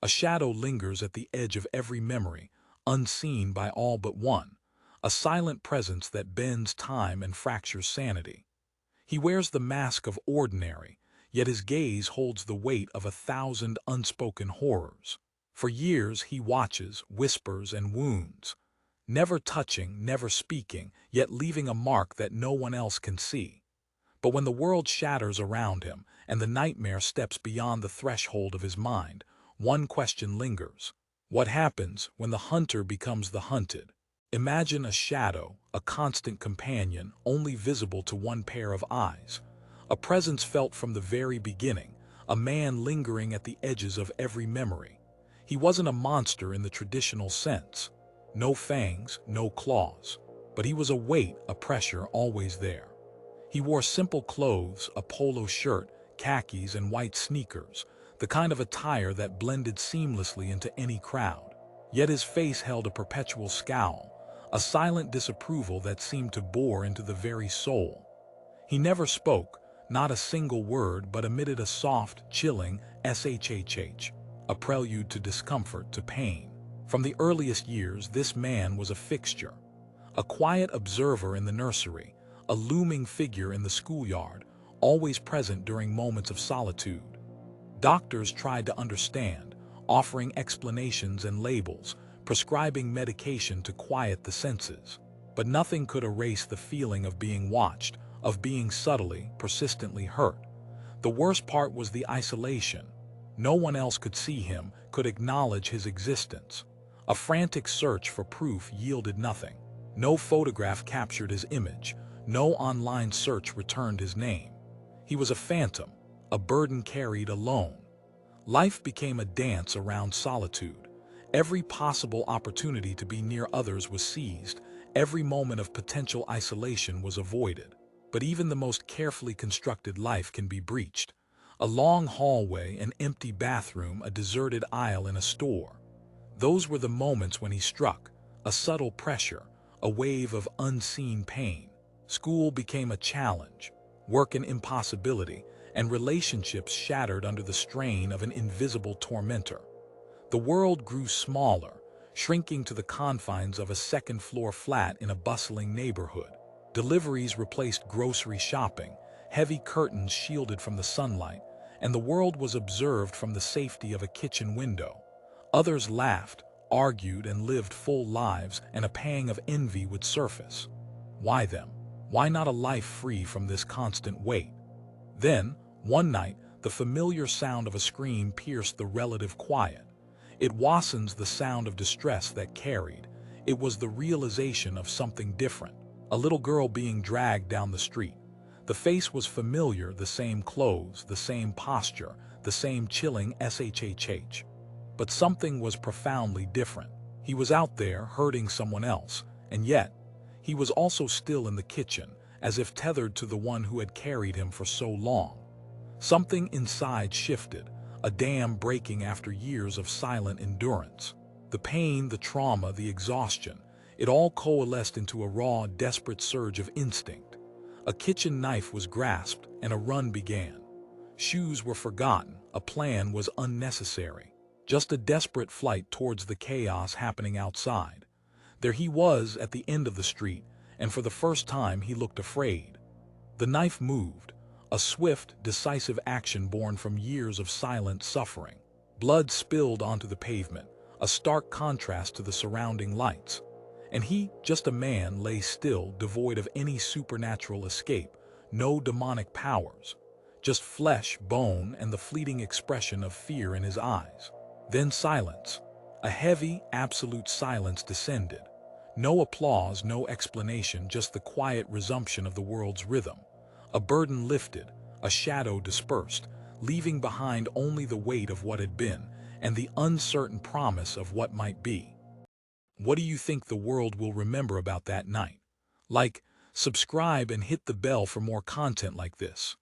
A shadow lingers at the edge of every memory, unseen by all but one, a silent presence that bends time and fractures sanity. He wears the mask of ordinary, yet his gaze holds the weight of 1,000 unspoken horrors. For years he watches, whispers, and wounds, never touching, never speaking, yet leaving a mark that no one else can see. But when the world shatters around him and the nightmare steps beyond the threshold of his mind, one question lingers. What happens when the hunter becomes the hunted? Imagine a shadow, a constant companion, only visible to one pair of eyes. A presence felt from the very beginning, a man lingering at the edges of every memory. He wasn't a monster in the traditional sense. No fangs, no claws. But he was a weight, a pressure always there. He wore simple clothes, a polo shirt, khakis, and white sneakers, the kind of attire that blended seamlessly into any crowd. Yet his face held a perpetual scowl, a silent disapproval that seemed to bore into the very soul. He never spoke, not a single word, but emitted a soft, chilling shhh, a prelude to discomfort, to pain. From the earliest years, this man was a fixture, a quiet observer in the nursery, a looming figure in the schoolyard, always present during moments of solitude. Doctors tried to understand, offering explanations and labels, prescribing medication to quiet the senses. But nothing could erase the feeling of being watched, of being subtly, persistently hurt. The worst part was the isolation. No one else could see him, could acknowledge his existence. A frantic search for proof yielded nothing. No photograph captured his image. No online search returned his name. He was a phantom, a burden carried alone. Life became a dance around solitude. Every possible opportunity to be near others was seized. Every moment of potential isolation was avoided. But even the most carefully constructed life can be breached. A long hallway, an empty bathroom, a deserted aisle in a store. Those were the moments when he struck, a subtle pressure, a wave of unseen pain. School became a challenge, work an impossibility, and relationships shattered under the strain of an invisible tormentor. The world grew smaller, shrinking to the confines of a second-floor flat in a bustling neighborhood. Deliveries replaced grocery shopping, heavy curtains shielded from the sunlight, and the world was observed from the safety of a kitchen window. Others laughed, argued, and lived full lives, and a pang of envy would surface. Why them? Why not a life free from this constant weight? Then, one night, the familiar sound of a scream pierced the relative quiet. It wasn't the sound of distress that carried. It was the realization of something different. A little girl being dragged down the street. The face was familiar, the same clothes, the same posture, the same chilling shhh. But something was profoundly different. He was out there hurting someone else, and yet, he was also still in the kitchen, as if tethered to the one who had carried him for so long. Something inside shifted, a dam breaking after years of silent endurance. The pain, the trauma, the exhaustion, it all coalesced into a raw, desperate surge of instinct. A kitchen knife was grasped, and a run began. Shoes were forgotten, a plan was unnecessary. Just a desperate flight towards the chaos happening outside. There he was at the end of the street, and for the first time he looked afraid. The knife moved, a swift, decisive action born from years of silent suffering. Blood spilled onto the pavement, a stark contrast to the surrounding lights. And he, just a man, lay still, devoid of any supernatural escape, no demonic powers. Just flesh, bone, and the fleeting expression of fear in his eyes. Then silence. A heavy, absolute silence descended. No applause, no explanation, just the quiet resumption of the world's rhythm. A burden lifted, a shadow dispersed, leaving behind only the weight of what had been and the uncertain promise of what might be. What do you think the world will remember about that night? Like, subscribe, and hit the bell for more content like this.